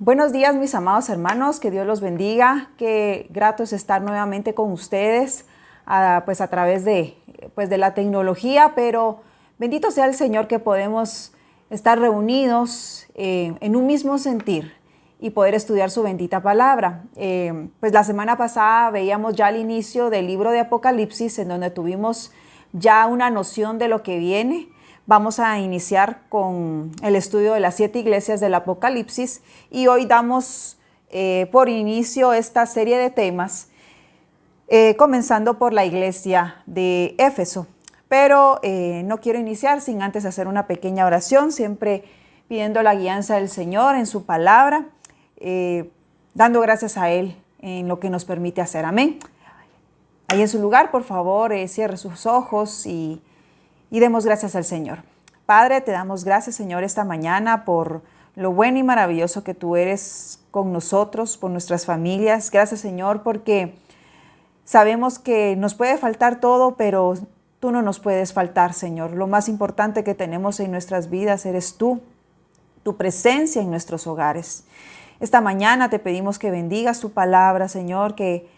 Buenos días, mis amados hermanos, que Dios los bendiga, qué grato es estar nuevamente con ustedes, pues a través de la tecnología, pero bendito sea el Señor que podemos estar reunidos en un mismo sentir y poder estudiar su bendita palabra. Pues la semana pasada veíamos ya el inicio del libro de Apocalipsis, en donde tuvimos ya una noción de lo que viene. Vamos a iniciar con el estudio de las 7 iglesias del Apocalipsis y hoy damos por inicio esta serie de temas, comenzando por la iglesia de Éfeso. Pero no quiero iniciar sin antes hacer una pequeña oración, siempre pidiendo la guianza del Señor en su palabra, dando gracias a Él en lo que nos permite hacer. Amén. Ahí en su lugar, por favor, cierre sus ojos y demos gracias al Señor. Padre, te damos gracias, Señor, esta mañana por lo bueno y maravilloso que tú eres con nosotros, por nuestras familias. Gracias, Señor, porque sabemos que nos puede faltar todo, pero tú no nos puedes faltar, Señor. Lo más importante que tenemos en nuestras vidas eres tú, tu presencia en nuestros hogares. Esta mañana te pedimos que bendigas tu palabra, Señor, que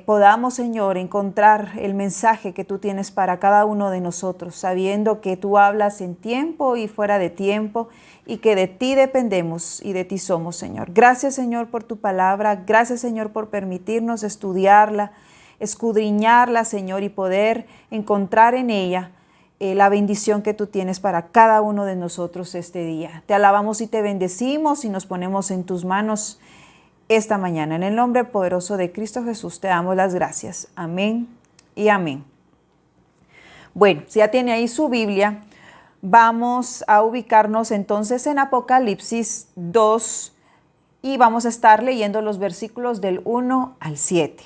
podamos, Señor, encontrar el mensaje que tú tienes para cada uno de nosotros, sabiendo que tú hablas en tiempo y fuera de tiempo y que de ti dependemos y de ti somos, Señor. Gracias, Señor, por tu palabra. Gracias, Señor, por permitirnos estudiarla, escudriñarla, Señor, y poder encontrar en ella la bendición que tú tienes para cada uno de nosotros este día. Te alabamos y te bendecimos y nos ponemos en tus manos esta mañana. En el nombre poderoso de Cristo Jesús te damos las gracias. Amén y amén. Bueno, si ya tiene ahí su Biblia, vamos a ubicarnos entonces en Apocalipsis 2 y vamos a estar leyendo los versículos del 1 al 7.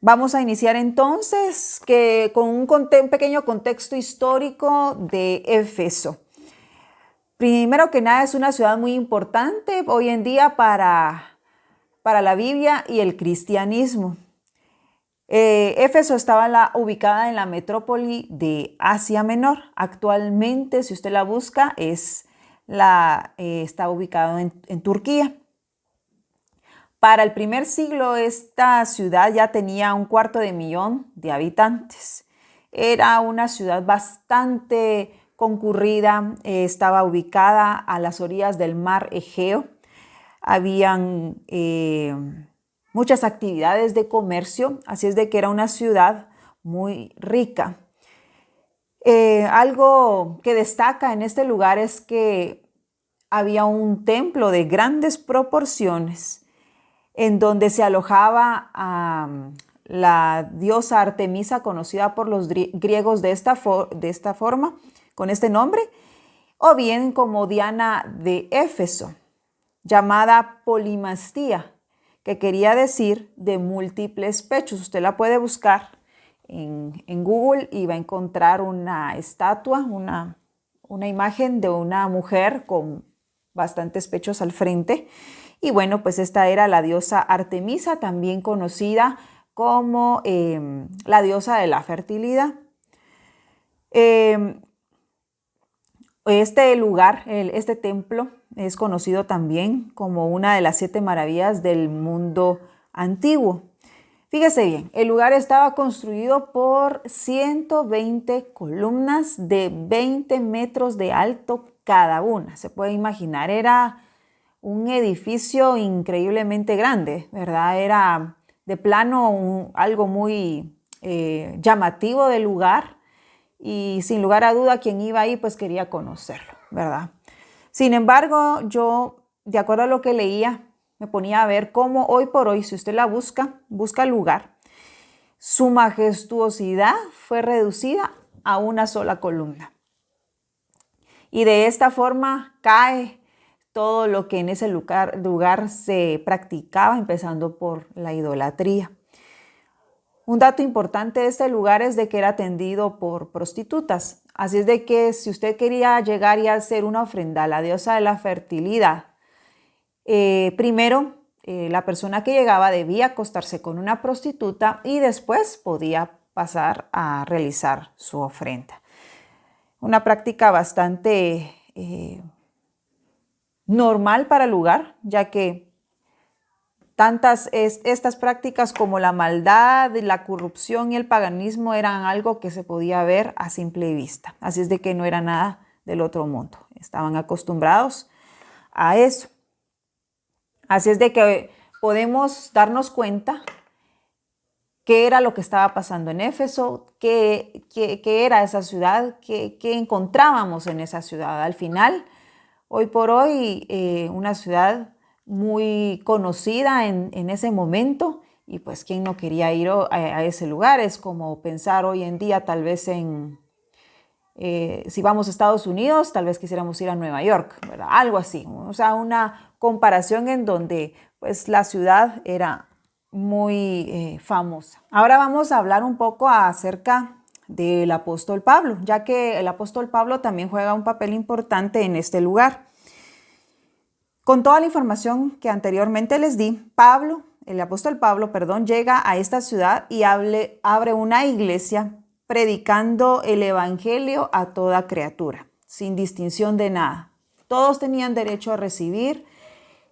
Vamos a iniciar entonces con un pequeño contexto histórico de Éfeso. Primero que nada, es una ciudad muy importante hoy en día para la Biblia y el cristianismo. Éfeso estaba ubicada en la metrópoli de Asia Menor. Actualmente, si usted la busca, está ubicado en Turquía. Para el primer siglo, esta ciudad ya tenía 250,000 de habitantes. Era una ciudad bastante concurrida, estaba ubicada a las orillas del mar Egeo. Habían muchas actividades de comercio, así es de que era una ciudad muy rica. Algo que destaca en este lugar es que había un templo de grandes proporciones en donde se alojaba la diosa Artemisa, conocida por los griegos de esta forma, con este nombre, o bien como Diana de Éfeso, llamada Polimastía, que quería decir de múltiples pechos. Usted la puede buscar en Google y va a encontrar una estatua, una imagen de una mujer con bastantes pechos al frente. Y bueno, pues esta era la diosa Artemisa, también conocida como la diosa de la fertilidad. Este lugar, este templo, es conocido también como una de las 7 maravillas del mundo antiguo. Fíjese bien, el lugar estaba construido por 120 columnas de 20 metros de alto cada una. Se puede imaginar, era un edificio increíblemente grande, ¿verdad? Era de plano algo muy llamativo del lugar. Y sin lugar a duda, quien iba ahí pues quería conocerlo, ¿verdad? Sin embargo, yo, de acuerdo a lo que leía, me ponía a ver cómo hoy por hoy, si usted la busca el lugar, su majestuosidad fue reducida a una sola columna. Y de esta forma cae todo lo que en ese lugar se practicaba, empezando por la idolatría. Un dato importante de este lugar es de que era atendido por prostitutas. Así es de que si usted quería llegar y hacer una ofrenda a la diosa de la fertilidad, primero la persona que llegaba debía acostarse con una prostituta y después podía pasar a realizar su ofrenda. Una práctica bastante normal para el lugar, ya que estas prácticas como la maldad, la corrupción y el paganismo eran algo que se podía ver a simple vista. Así es de que no era nada del otro mundo. Estaban acostumbrados a eso. Así es de que podemos darnos cuenta qué era lo que estaba pasando en Éfeso, qué era esa ciudad, qué encontrábamos en esa ciudad. Al final, hoy por hoy, una ciudad muy conocida en ese momento, y pues quién no quería ir a ese lugar. Es como pensar hoy en día tal vez si vamos a Estados Unidos, tal vez quisiéramos ir a Nueva York, ¿verdad? Algo así. O sea, una comparación en donde pues la ciudad era muy famosa. Ahora vamos a hablar un poco acerca del apóstol Pablo, ya que el apóstol Pablo también juega un papel importante en este lugar. Con toda la información que anteriormente les di, el apóstol Pablo, llega a esta ciudad y abre una iglesia predicando el evangelio a toda criatura, sin distinción de nada. Todos tenían derecho a recibir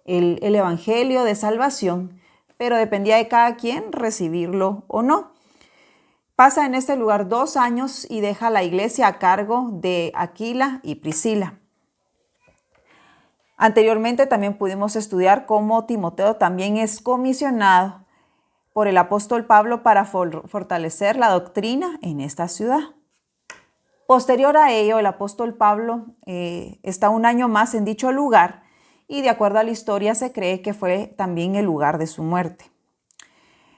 el evangelio de salvación, pero dependía de cada quien recibirlo o no. Pasa en este lugar 2 años y deja la iglesia a cargo de Aquila y Priscila. Anteriormente también pudimos estudiar cómo Timoteo también es comisionado por el apóstol Pablo para fortalecer la doctrina en esta ciudad. Posterior a ello, el apóstol Pablo está 1 año más en dicho lugar y de acuerdo a la historia se cree que fue también el lugar de su muerte.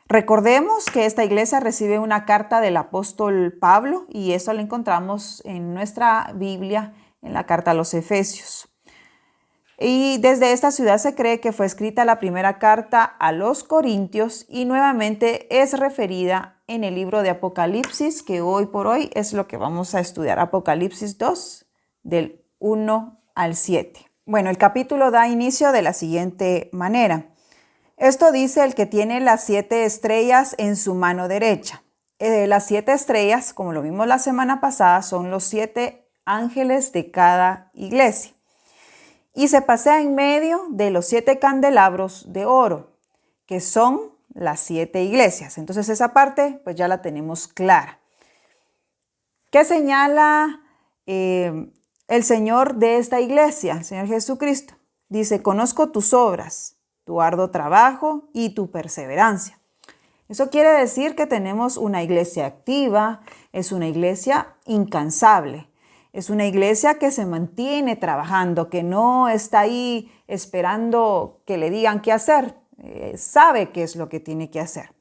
Recordemos que esta iglesia recibe una carta del apóstol Pablo y eso lo encontramos en nuestra Biblia, en la carta a los Efesios. Y desde esta ciudad se cree que fue escrita la primera carta a los Corintios y nuevamente es referida en el libro de Apocalipsis, que hoy por hoy es lo que vamos a estudiar. Apocalipsis 2, del 1 al 7. Bueno, el capítulo da inicio de la siguiente manera. Esto dice el que tiene las 7 estrellas en su mano derecha. Las 7 estrellas, como lo vimos la semana pasada, son los 7 ángeles de cada iglesia. Y se pasea en medio de los 7 candelabros de oro, que son las 7 iglesias. Entonces esa parte pues ya la tenemos clara. ¿Qué señala el Señor de esta iglesia, el Señor Jesucristo? Dice, conozco tus obras, tu arduo trabajo y tu perseverancia. Eso quiere decir que tenemos una iglesia activa, es una iglesia incansable. Es una iglesia que se mantiene trabajando, que no está ahí esperando que le digan qué hacer. Sabe qué es lo que tiene que hacer.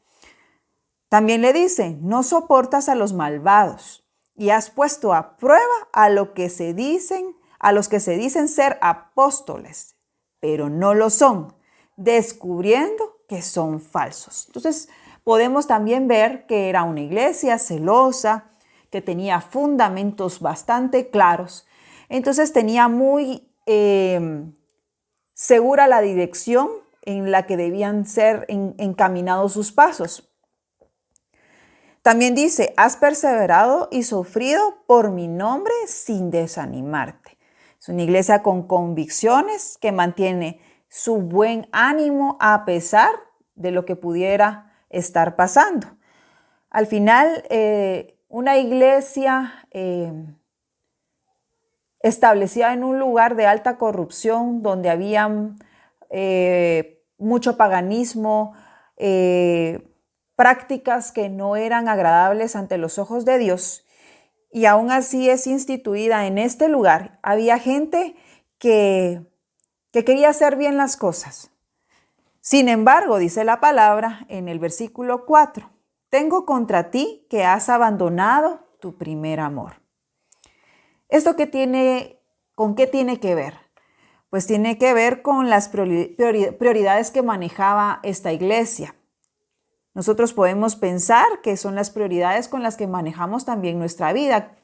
También le dice, no soportas a los malvados y has puesto a prueba a los que se dicen ser apóstoles, pero no lo son, descubriendo que son falsos. Entonces, podemos también ver que era una iglesia celosa, que tenía fundamentos bastante claros. Entonces tenía muy segura la dirección en la que debían ser encaminados sus pasos. También dice, has perseverado y sufrido por mi nombre sin desanimarte. Es una iglesia con convicciones que mantiene su buen ánimo a pesar de lo que pudiera estar pasando. Al final, una iglesia establecida en un lugar de alta corrupción donde había mucho paganismo, prácticas que no eran agradables ante los ojos de Dios, y aún así es instituida en este lugar. Había gente que quería hacer bien las cosas. Sin embargo, dice la palabra en el versículo 4, tengo contra ti que has abandonado tu primer amor. ¿Esto con qué tiene que ver? Pues tiene que ver con las prioridades que manejaba esta iglesia. Nosotros podemos pensar que son las prioridades con las que manejamos también nuestra vida.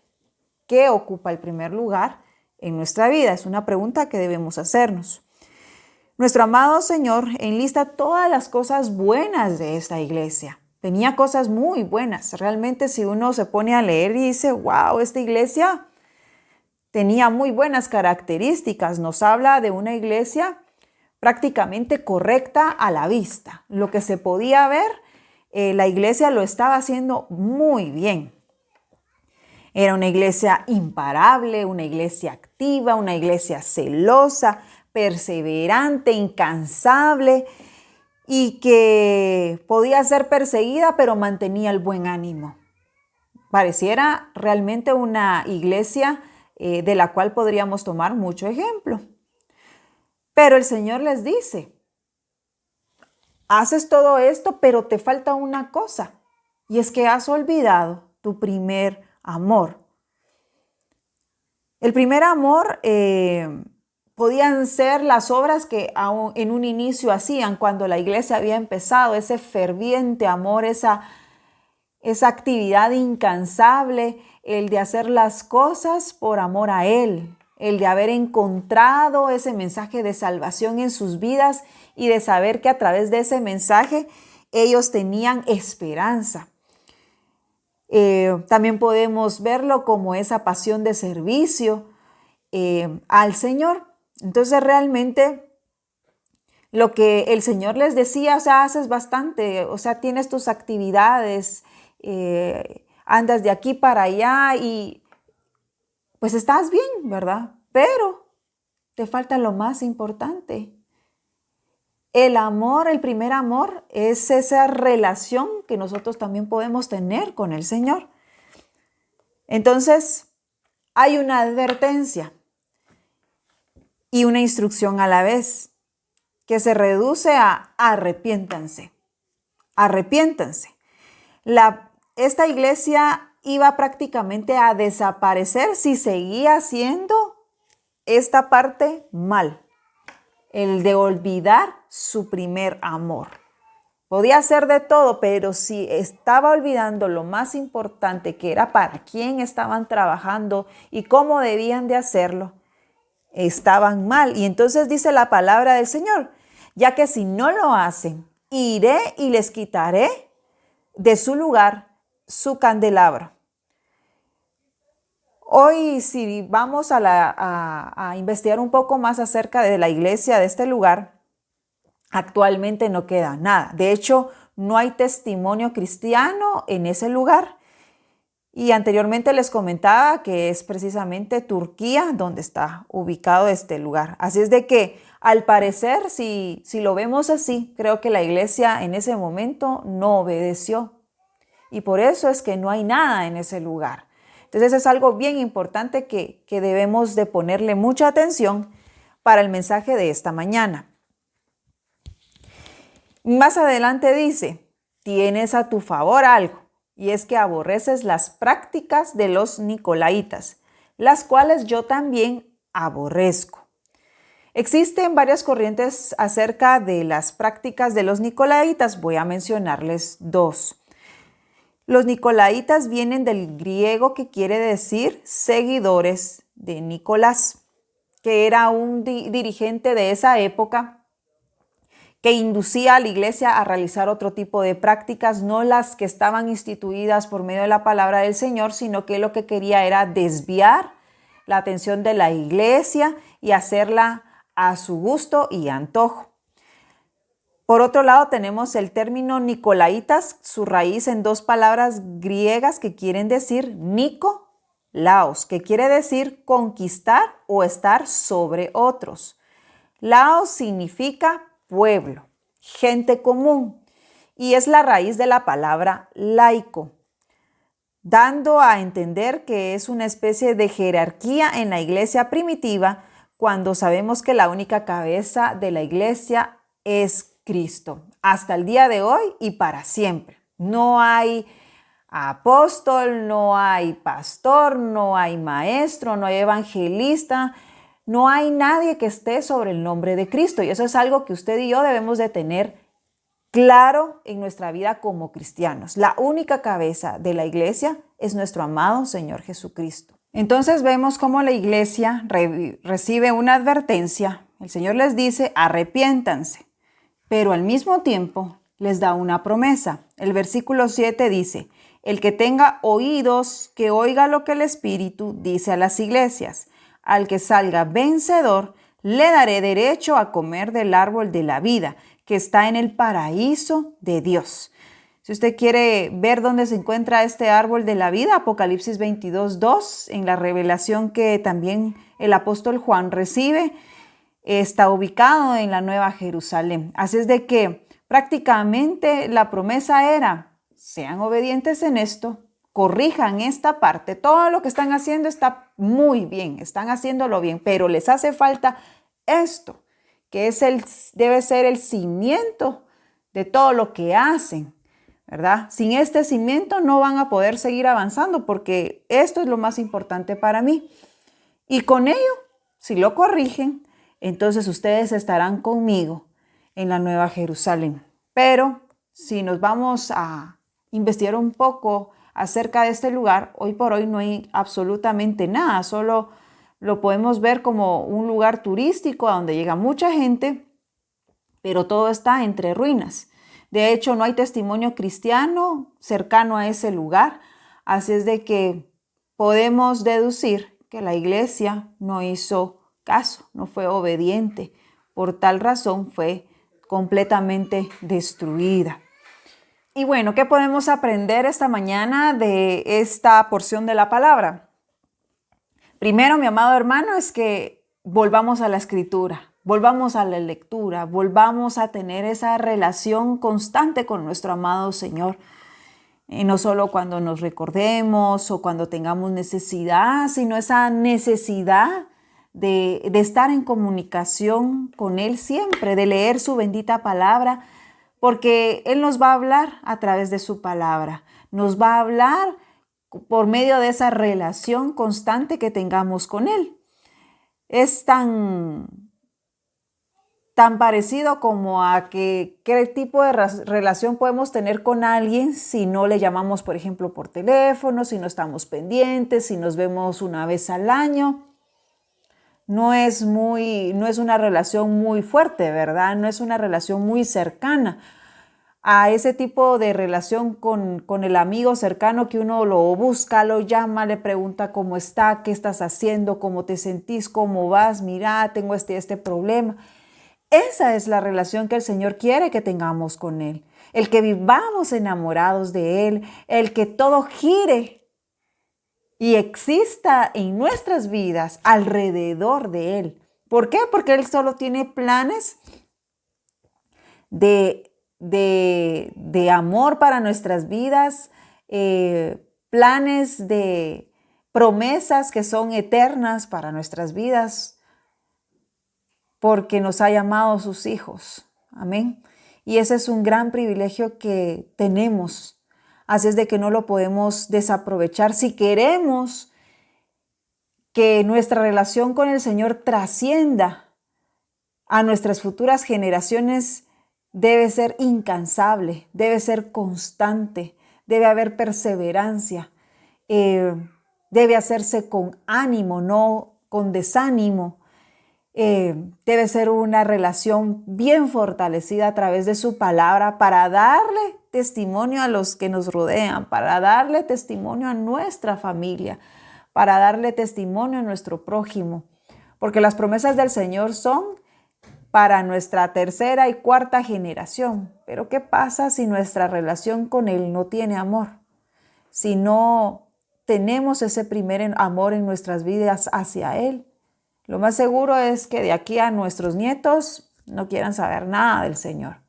¿Qué ocupa el primer lugar en nuestra vida? Es una pregunta que debemos hacernos. Nuestro amado Señor enlista todas las cosas buenas de esta iglesia. Tenía cosas muy buenas. Realmente si uno se pone a leer y dice, wow, esta iglesia tenía muy buenas características. Nos habla de una iglesia prácticamente correcta a la vista. Lo que se podía ver, la iglesia lo estaba haciendo muy bien. Era una iglesia imparable, una iglesia activa, una iglesia celosa, perseverante, incansable y que podía ser perseguida, pero mantenía el buen ánimo. Pareciera realmente una iglesia de la cual podríamos tomar mucho ejemplo. Pero el Señor les dice, haces todo esto, pero te falta una cosa, y es que has olvidado tu primer amor. El primer amor podían ser las obras que en un inicio hacían cuando la iglesia había empezado, ese ferviente amor, esa actividad incansable, el de hacer las cosas por amor a Él, el de haber encontrado ese mensaje de salvación en sus vidas y de saber que a través de ese mensaje ellos tenían esperanza. También podemos verlo como esa pasión de servicio al Señor. Entonces realmente lo que el Señor les decía, o sea, haces bastante, o sea, tienes tus actividades, andas de aquí para allá y pues estás bien, ¿verdad? Pero te falta lo más importante. El amor, el primer amor, es esa relación que nosotros también podemos tener con el Señor. Entonces, hay una advertencia y una instrucción a la vez que se reduce a arrepiéntanse. Arrepiéntanse. Esta iglesia iba prácticamente a desaparecer si seguía haciendo esta parte mal. El de olvidar su primer amor. Podía hacer de todo, pero si estaba olvidando lo más importante, que era para quién estaban trabajando y cómo debían de hacerlo, estaban mal. Y entonces dice la palabra del Señor, ya que si no lo hacen, iré y les quitaré de su lugar su candelabro. Hoy, si vamos a investigar un poco más acerca de la iglesia de este lugar, actualmente no queda nada. De hecho, no hay testimonio cristiano en ese lugar. Y anteriormente les comentaba que es precisamente Turquía donde está ubicado este lugar. Así es de que, al parecer, si lo vemos así, creo que la iglesia en ese momento no obedeció. Y por eso es que no hay nada en ese lugar. Entonces es algo bien importante que debemos de ponerle mucha atención para el mensaje de esta mañana. Más adelante dice, tienes a tu favor algo, y es que aborreces las prácticas de los nicolaítas, las cuales yo también aborrezco. Existen varias corrientes acerca de las prácticas de los nicolaítas, voy a mencionarles dos. Los nicolaítas vienen del griego que quiere decir seguidores de Nicolás, que era un dirigente de esa época que inducía a la iglesia a realizar otro tipo de prácticas, no las que estaban instituidas por medio de la palabra del Señor, sino que lo que quería era desviar la atención de la iglesia y hacerla a su gusto y antojo. Por otro lado, tenemos el término nicolaítas, su raíz en dos palabras griegas que quieren decir Nico, Laos, que quiere decir conquistar o estar sobre otros. Laos significa pueblo, gente común, y es la raíz de la palabra laico, dando a entender que es una especie de jerarquía en la iglesia primitiva cuando sabemos que la única cabeza de la iglesia es Cristo, hasta el día de hoy y para siempre. No hay apóstol, no hay pastor, no hay maestro, no hay evangelista, no hay nadie que esté sobre el nombre de Cristo. Y eso es algo que usted y yo debemos de tener claro en nuestra vida como cristianos. La única cabeza de la iglesia es nuestro amado Señor Jesucristo. Entonces vemos cómo la iglesia recibe una advertencia. El Señor les dice, arrepiéntanse. Pero al mismo tiempo les da una promesa. El versículo 7 dice, el que tenga oídos, que oiga lo que el Espíritu dice a las iglesias. al que salga vencedor, le daré derecho a comer del árbol de la vida, que está en el paraíso de Dios. Si usted quiere ver dónde se encuentra este árbol de la vida, Apocalipsis 22:2, en la revelación que también el apóstol Juan recibe, está ubicado en la Nueva Jerusalén. Así es de que prácticamente la promesa era: sean obedientes en esto, corrijan esta parte, todo lo que están haciendo está muy bien, están haciéndolo bien, pero les hace falta esto, que debe ser el cimiento de todo lo que hacen, ¿verdad? Sin este cimiento no van a poder seguir avanzando, porque esto es lo más importante para mí. Y con ello, si lo corrigen, entonces ustedes estarán conmigo en la Nueva Jerusalén. Pero si nos vamos a investigar un poco acerca de este lugar, hoy por hoy no hay absolutamente nada, solo lo podemos ver como un lugar turístico a donde llega mucha gente, pero todo está entre ruinas. De hecho, no hay testimonio cristiano cercano a ese lugar, así es de que podemos deducir que la iglesia no hizo caso, no fue obediente. Por tal razón fue completamente destruida. Y bueno, ¿qué podemos aprender esta mañana de esta porción de la palabra? Primero, mi amado hermano, es que volvamos a la escritura, volvamos a la lectura, volvamos a tener esa relación constante con nuestro amado Señor. Y no solo cuando nos recordemos o cuando tengamos necesidad, sino esa necesidad de estar en comunicación con Él siempre, de leer su bendita palabra, porque Él nos va a hablar a través de su palabra, nos va a hablar por medio de esa relación constante que tengamos con Él. Es tan parecido como a qué tipo de relación podemos tener con alguien si no le llamamos, por ejemplo, por teléfono, si no estamos pendientes, si nos vemos una vez al año. No es una relación muy fuerte, ¿verdad? No es una relación muy cercana a ese tipo de relación con el amigo cercano que uno lo busca, lo llama, le pregunta cómo está, qué estás haciendo, cómo te sentís, cómo vas, mira, tengo este problema. Esa es la relación que el Señor quiere que tengamos con Él. El que vivamos enamorados de Él, el que todo gire y exista en nuestras vidas alrededor de Él. ¿Por qué? Porque Él solo tiene planes de amor para nuestras vidas, planes de promesas que son eternas para nuestras vidas, porque nos ha llamado sus hijos. Amén. Y ese es un gran privilegio que tenemos. Así es de que no lo podemos desaprovechar. Si queremos que nuestra relación con el Señor trascienda a nuestras futuras generaciones, debe ser incansable, debe ser constante, debe haber perseverancia, debe hacerse con ánimo, no con desánimo. Debe ser una relación bien fortalecida a través de su palabra para darle testimonio a los que nos rodean, para darle testimonio a nuestra familia, para darle testimonio a nuestro prójimo, porque las promesas del Señor son para nuestra tercera y cuarta generación. Pero ¿qué pasa si nuestra relación con Él no tiene amor? Si no tenemos ese primer amor en nuestras vidas hacia Él, lo más seguro es que de aquí a nuestros nietos no quieran saber nada del Señor.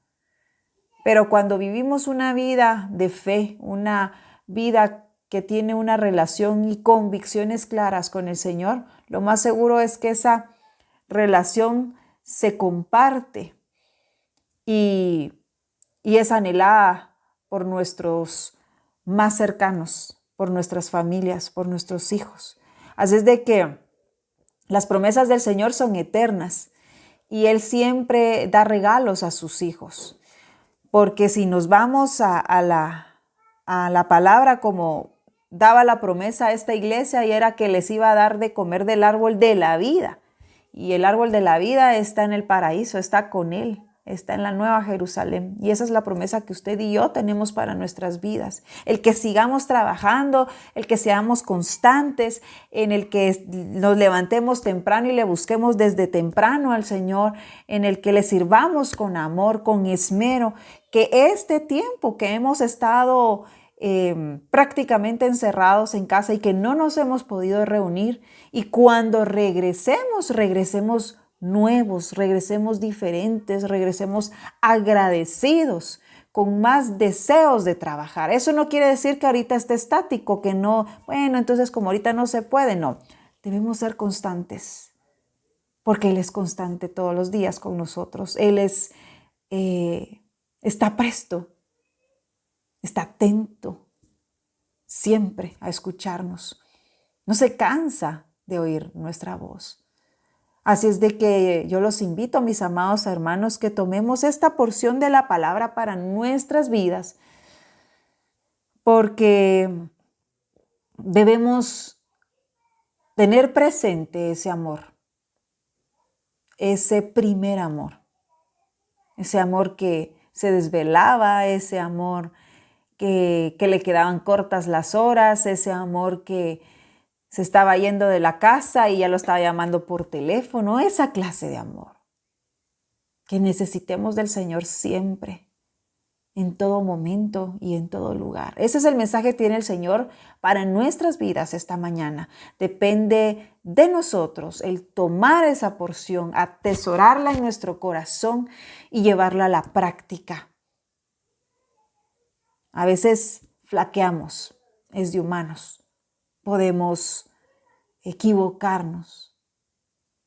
Pero cuando vivimos una vida de fe, una vida que tiene una relación y convicciones claras con el Señor, lo más seguro es que esa relación se comparte y es anhelada por nuestros más cercanos, por nuestras familias, por nuestros hijos. Así es de que las promesas del Señor son eternas y Él siempre da regalos a sus hijos. Porque si nos vamos a la palabra como daba la promesa a esta iglesia, y era que les iba a dar de comer del árbol de la vida. Y el árbol de la vida está en el paraíso, está con Él. está en la Nueva Jerusalén. Y esa es la promesa que usted y yo tenemos para nuestras vidas. El que sigamos trabajando, el que seamos constantes, en el que nos levantemos temprano y le busquemos desde temprano al Señor, en el que le sirvamos con amor, con esmero, que este tiempo que hemos estado prácticamente encerrados en casa y que no nos hemos podido reunir, y cuando regresemos nuevos, regresemos diferentes, regresemos agradecidos, con más deseos de trabajar. Eso no quiere decir que ahorita esté estático, que no, bueno, entonces como ahorita no se puede, no. Debemos ser constantes, porque Él es constante todos los días con nosotros. Él está presto, está atento siempre a escucharnos. No se cansa de oír nuestra voz. Así es de que yo los invito, mis amados hermanos, que tomemos esta porción de la palabra para nuestras vidas, porque debemos tener presente ese amor, ese primer amor, ese amor que se desvelaba, ese amor que le quedaban cortas las horas, ese amor que se estaba yendo de la casa y ya lo estaba llamando por teléfono, esa clase de amor que necesitemos del Señor siempre, en todo momento y en todo lugar. Ese es el mensaje que tiene el Señor para nuestras vidas esta mañana. Depende de nosotros el tomar esa porción, atesorarla en nuestro corazón y llevarla a la práctica. A veces flaqueamos, es de humanos. Podemos equivocarnos,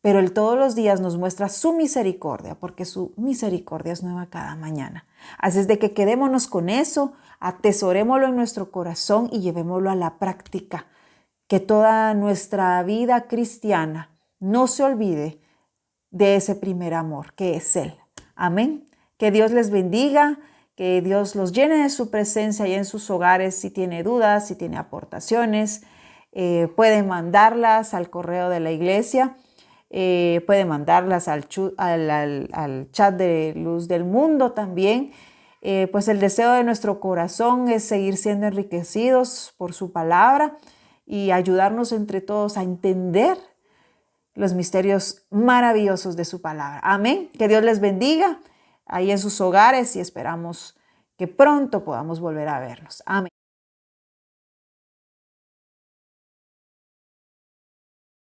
pero Él todos los días nos muestra su misericordia, porque su misericordia es nueva cada mañana. Así es de que quedémonos con eso, atesorémoslo en nuestro corazón y llevémoslo a la práctica. Que toda nuestra vida cristiana no se olvide de ese primer amor, que es Él. Amén. Que Dios les bendiga. Que Dios los llene de su presencia y en sus hogares. Si tiene dudas, si tiene aportaciones, pueden mandarlas al correo de la iglesia, pueden mandarlas al chat de Luz del Mundo también. Pues el deseo de nuestro corazón es seguir siendo enriquecidos por su palabra y ayudarnos entre todos a entender los misterios maravillosos de su palabra. Amén. Que Dios les bendiga ahí en sus hogares y esperamos que pronto podamos volver a vernos. Amén.